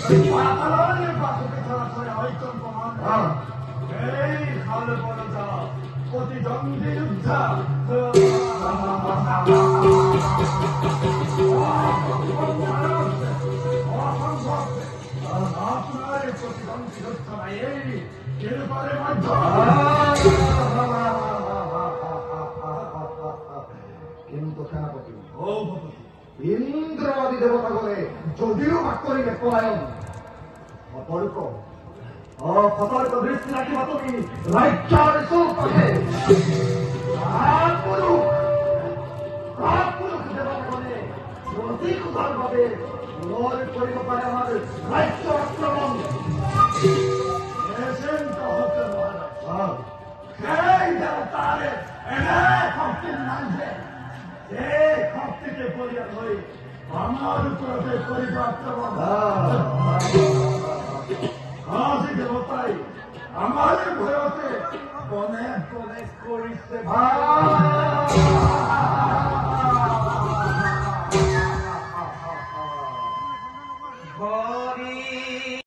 পাতালের বাসকে ছাড়া করে ঐক্যম প্রমাণ এই খালে পড়ে যা প্রতিদ্বন্দ্বী যুদ্ধা আপনার এই প্রতিদ্বন্দ্বী যুদ্ধ নাই এরপরে মধ্য কিন্তু সেনাপতি ইন্দ্রবাদী দেবতা বলে যদিও ভাগ করিবে পলায়ন অতর্ক অসতর্ক দৃষ্টি রাখিবা তুমি রাজ্যের সুলতানে দেবতা বলে অতি উদার ভাবে করিব পারে আমার রাজ্য আক্রমণ সেই দেবতারে এনে শক্তির নামছে এই শক্তিকে পরিহার হয়ে আমার উপরে করিব আক্রমণ হাসি দেবতাই আমার ভয়তে বনে বনে করিছে